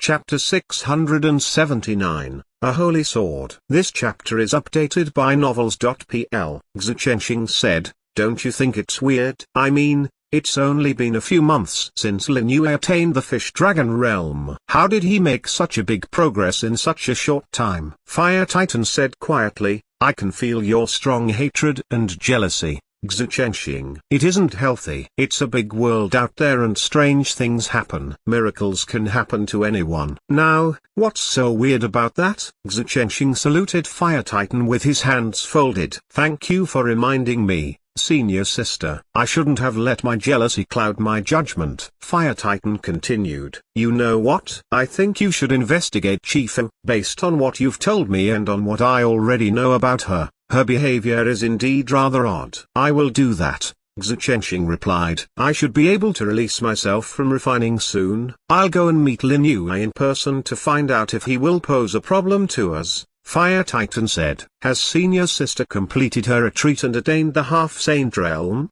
Chapter 679, A Holy Sword. This chapter is updated by Novels.pl. Xu Chenxing said, "Don't you think it's weird? I mean, it's only been a few months since Lin Yue attained the Fish Dragon realm. How did he make such a big progress in such a short time?" Fire Titan said quietly, "I can feel your strong hatred and jealousy, Xu Chenxing. It isn't healthy. It's a big world out there and strange things happen. Miracles can happen to anyone. Now, what's so weird about that?" Xu Chenxing saluted Fire Titan with his hands folded. "Thank you for reminding me, senior sister. I shouldn't have let my jealousy cloud my judgment." Fire Titan continued, "You know what? I think you should investigate Chifu. Based on what you've told me and on what I already know about her, her behavior is indeed rather odd." "I will do that," Xu Chenxing replied. "I should be able to release myself from refining soon. I'll go and meet Lin Yue in person to find out if he will pose a problem to us." Fire Titan said, "Has senior sister completed her retreat and attained the half-saint realm?"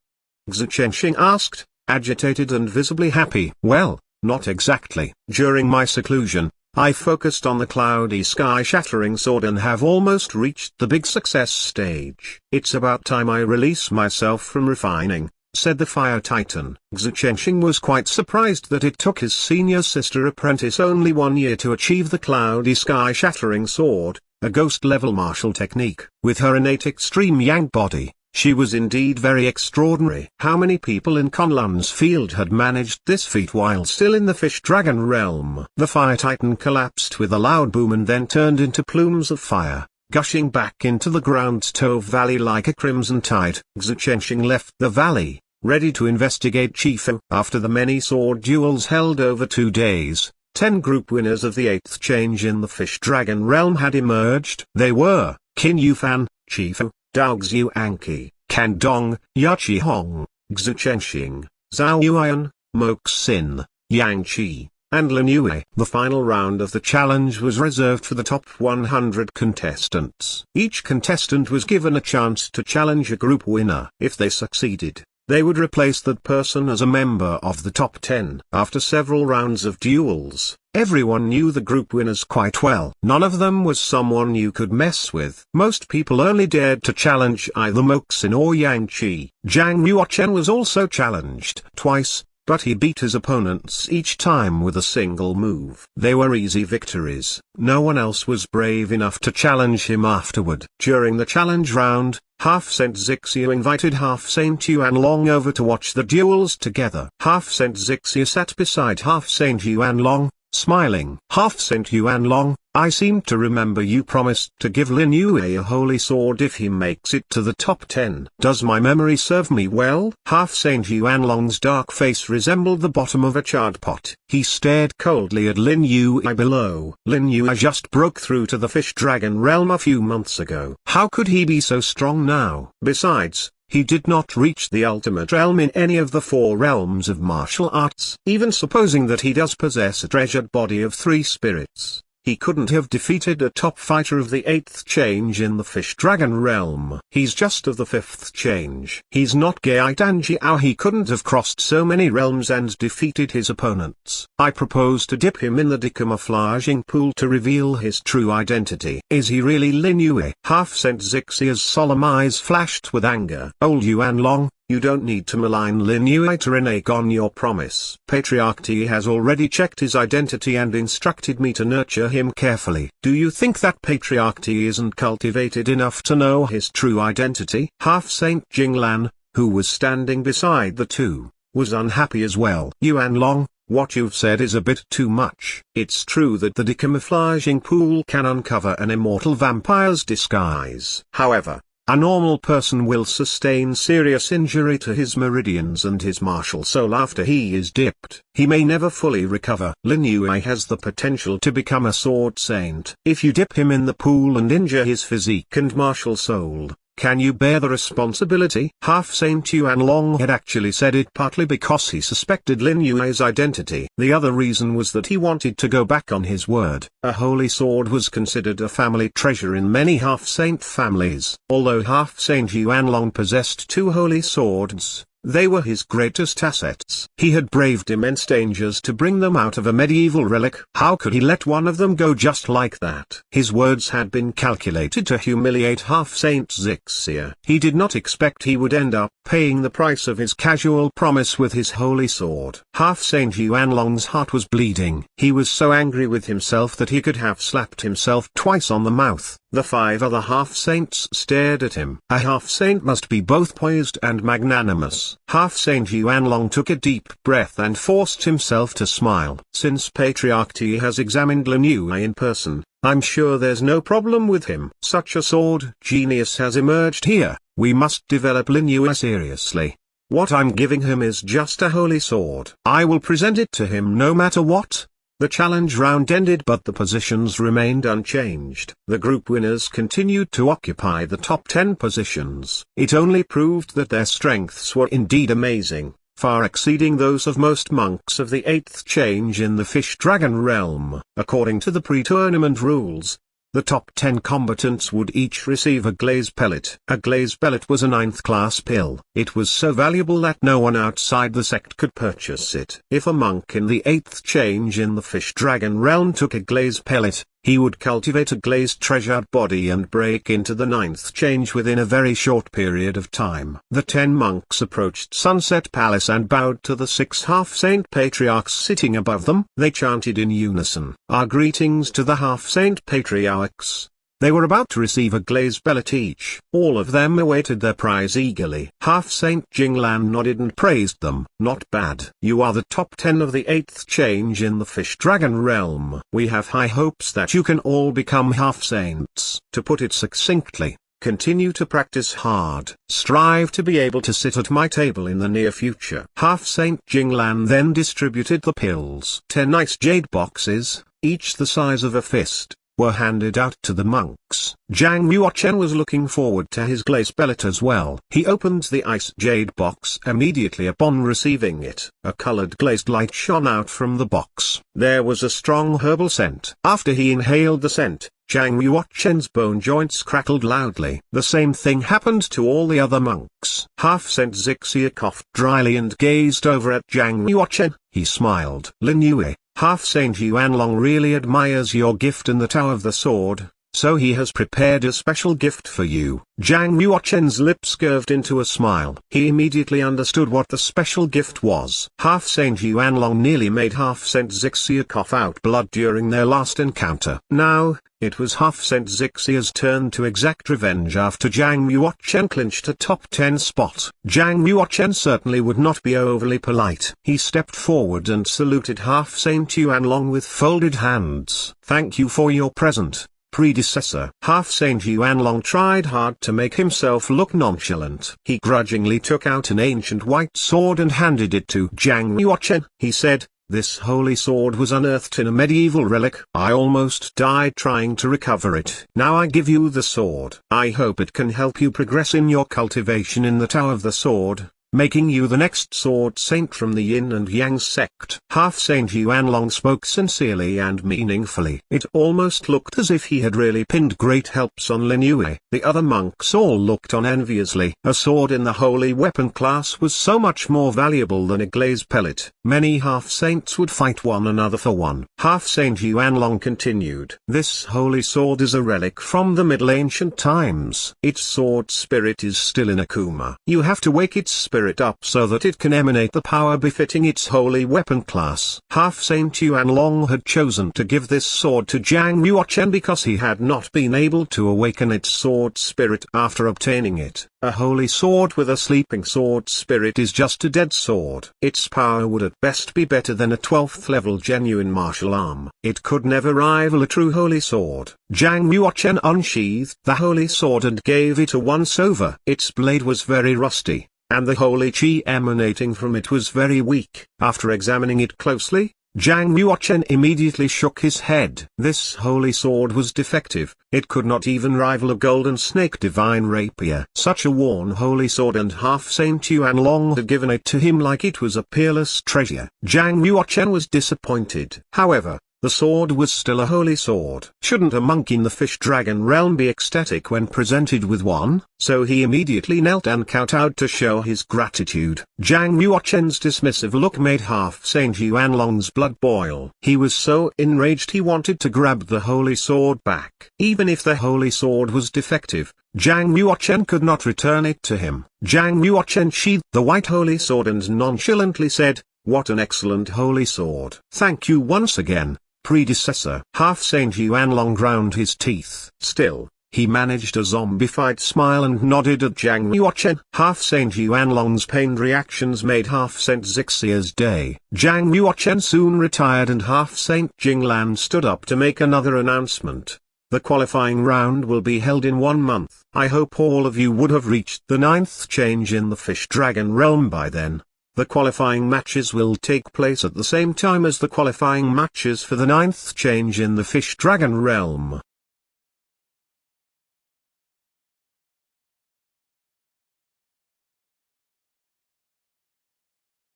Xu Chenxing asked, agitated and visibly happy. "Well, not exactly. During my seclusion, I focused on the cloudy sky-shattering sword and have almost reached the big success stage. It's about time I release myself from refining," said the Fire Titan. Xu Chenxing was quite surprised that it took his senior sister apprentice only 1 year to achieve the cloudy sky-shattering sword, a ghost-level martial technique. With her innate extreme yang body, she was indeed very extraordinary. How many people in Kunlun's field had managed this feat while still in the Fish Dragon realm? The Fire Titan collapsed with a loud boom and then turned into plumes of fire, gushing back into the ground's Tove Valley like a crimson tide. Xu Chenxing left the valley, ready to investigate Chifu. After the many sword duels held over 2 days, 10 group winners of the 8th change in the Fish Dragon realm had emerged. They were Qin Yufan, Chifu, Dao Xiu Anqi, Can Dong, Yachi Hong, Xu Chenxing, Zhao Yuan, Mo Xin, Yang Qi, and Lin Yue. The final round of the challenge was reserved for the top 100 contestants. Each contestant was given a chance to challenge a group winner. If they succeeded, they would replace that person as a member of the top 10. After several rounds of duels, everyone knew the group winners quite well. None of them was someone you could mess with. Most people only dared to challenge either Mo Xin or Yang Qi. Zhang Yuochen was also challenged twice, but he beat his opponents each time with a single move. They were easy victories. No one else was brave enough to challenge him afterward. During the challenge round, Half-Saint Zixiu invited Half-Saint Yuanlong over to watch the duels together. Half-Saint Zixiu sat beside Half-Saint Yuanlong, smiling. "Half-Saint Yuanlong, I seem to remember you promised to give Lin Yue a holy sword if he makes it to the top 10. Does my memory serve me well?" Half-Saint Yuanlong's dark face resembled the bottom of a charred pot. He stared coldly at Lin Yue below. Lin Yue just broke through to the Fish Dragon realm a few months ago. How could he be so strong now? Besides, he did not reach the ultimate realm in any of the 4 realms of martial arts. Even supposing that he does possess a treasured body of 3 spirits, he couldn't have defeated a top fighter of the 8th change in the Fish Dragon realm. He's just of the 5th change. He's not Gai Danjiao. He couldn't have crossed so many realms and defeated his opponents. I propose to dip him in the decamouflaging pool to reveal his true identity. Is he really Lin Yue? Half-Saint Zixia's solemn eyes flashed with anger. "Old Yuanlong, you don't need to malign Lin Yue to renege on your promise. Patriarch Ti has already checked his identity and instructed me to nurture him carefully. Do you think that Patriarch Ti isn't cultivated enough to know his true identity?" Half-Saint Jinglan, who was standing beside the two, was unhappy as well. "Yuanlong, what you've said is a bit too much. It's true that the decamouflaging pool can uncover an immortal vampire's disguise. However, a normal person will sustain serious injury to his meridians and his martial soul after he is dipped. He may never fully recover. Lin Yue has the potential to become a sword saint. If you dip him in the pool and injure his physique and martial soul, can you bear the responsibility?" Half-Saint Yuanlong had actually said it partly because he suspected Lin Yue's identity. The other reason was that he wanted to go back on his word. A holy sword was considered a family treasure in many half-saint families. Although Half-Saint Yuanlong possessed 2 holy swords, They were his greatest assets. He had braved immense dangers to bring them out of a medieval relic. How could he let one of them go just like that? His words had been calculated to humiliate half Saint Zixia. He did not expect he would end up paying the price of his casual promise with his holy sword. Half Saint Yuanlong's heart was bleeding. He was so angry with himself that he could have slapped himself twice on the mouth. The 5 other half-saints stared at him. A half-saint must be both poised and magnanimous. Half-saint Yuanlong took a deep breath and forced himself to smile. Since Patriarch T has examined Lin Yue in person, I'm sure there's no problem with him. Such a sword genius has emerged here. We must develop Lin Yue seriously. What I'm giving him is just a holy sword. I will present it to him no matter what. The challenge round ended, but the positions remained unchanged. The group winners continued to occupy the top 10 positions. It only proved that their strengths were indeed amazing, far exceeding those of most monks of the 8th change in the Fish-Dragon realm. According to the pre-tournament rules, the top 10 combatants would each receive a glaze pellet. A glaze pellet was a 9th class pill. It was so valuable that no one outside the sect could purchase it. If a monk in the 8th change in the Fish-Dragon realm took a glaze pellet, he would cultivate a glazed treasured body and break into the 9th change within a very short period of time. The 10 monks approached Sunset Palace and bowed to the 6 half-saint patriarchs sitting above them. They chanted in unison, "Our greetings to the half-saint patriarchs." They were about to receive a glaze pellet each. All of them awaited their prize eagerly. Half-Saint Jinglan nodded and praised them. "Not bad. You are the top 10 of the 8th change in the Fish-Dragon realm. We have high hopes that you can all become half-saints." To put it succinctly, continue to practice hard. Strive to be able to sit at my table in the near future. Half-Saint Jinglan then distributed the pills. 10 nice jade boxes, each the size of a fist, were handed out to the monks. Zhang Yuochen was looking forward to his glaze pellet as well. He opened the ice jade box immediately upon receiving it. A colored glazed light shone out from the box. There was a strong herbal scent. After he inhaled the scent, Zhang Yuochen's bone joints crackled loudly. The same thing happened to all the other monks. Half-Saint Zixia coughed dryly and gazed over at Zhang Yuochen. He smiled. "Lin Yue, Half-Saint Yuanlong really admires your gift in the Tower of the Sword, so he has prepared a special gift for you." Zhang Yuochen's lips curved into a smile. He immediately understood what the special gift was. Half-Saint Yuanlong nearly made Half-Saint Zixia cough out blood during their last encounter. Now, it was Half-Saint Zixia's turn to exact revenge after Zhang Yuochen clinched a top 10 spot. Zhang Yuochen certainly would not be overly polite. He stepped forward and saluted Half-Saint Yuanlong with folded hands. "Thank you for your present, predecessor." Half-Saint Yuanlong tried hard to make himself look nonchalant. He grudgingly took out an ancient white sword and handed it to Zhang Yuochen. He said, "This holy sword was unearthed in a medieval relic. I almost died trying to recover it. Now I give you the sword. I hope it can help you progress in your cultivation in the Tower of the Sword, making you the next sword saint from the Yin and Yang sect." Half-Saint Yuanlong spoke sincerely and meaningfully. It almost looked as if he had really pinned great helps on Lin Yue. The other monks all looked on enviously. A sword in the holy weapon class was so much more valuable than a glaze pellet. Many half-saints would fight one another for one. Half-Saint Yuanlong continued. "This holy sword is a relic from the Middle Ancient times. Its sword spirit is still in Akuma. You have to wake its spirit up so that it can emanate the power befitting its holy weapon class." Half-Saint Yuanlong had chosen to give this sword to Zhang Yuochen because he had not been able to awaken its sword spirit after obtaining it. A holy sword with a sleeping sword spirit is just a dead sword. Its power would at best be better than a 12th level genuine martial arm. It could never rival a true holy sword. Zhang Yuochen unsheathed the holy sword and gave it a once-over. Its blade was very rusty, and the holy chi emanating from it was very weak. After examining it closely, Zhang Yuochen immediately shook his head. This holy sword was defective. It could not even rival a golden snake divine rapier. Such a worn holy sword, and Half-Saint Yuanlong had given it to him like it was a peerless treasure. Zhang Yuochen was disappointed. However, the sword was still a holy sword. Shouldn't a monk in the fish dragon realm be ecstatic when presented with one? So he immediately knelt and kowtowed to show his gratitude. Zhang Yuochen's dismissive look made half Saint Yuanlong's blood boil. He was so enraged he wanted to grab the holy sword back. Even if the holy sword was defective, Zhang Yuochen could not return it to him. Zhang Yuochen sheathed the white holy sword and nonchalantly said, "What an excellent holy sword. Thank you once again, predecessor." Half Saint Yuanlong ground his teeth. Still, he managed a zombified smile and nodded at Zhang Yuochen. Half Saint Yuanlong's pained reactions made Half Saint Xixia's day. Zhang Yuochen soon retired and Half Saint Jinglan stood up to make another announcement. The qualifying round will be held in 1 month. I hope all of you would have reached the 9th change in the Fish Dragon realm by then. The qualifying matches will take place at the same time as the qualifying matches for the 9th change in the Fish Dragon realm.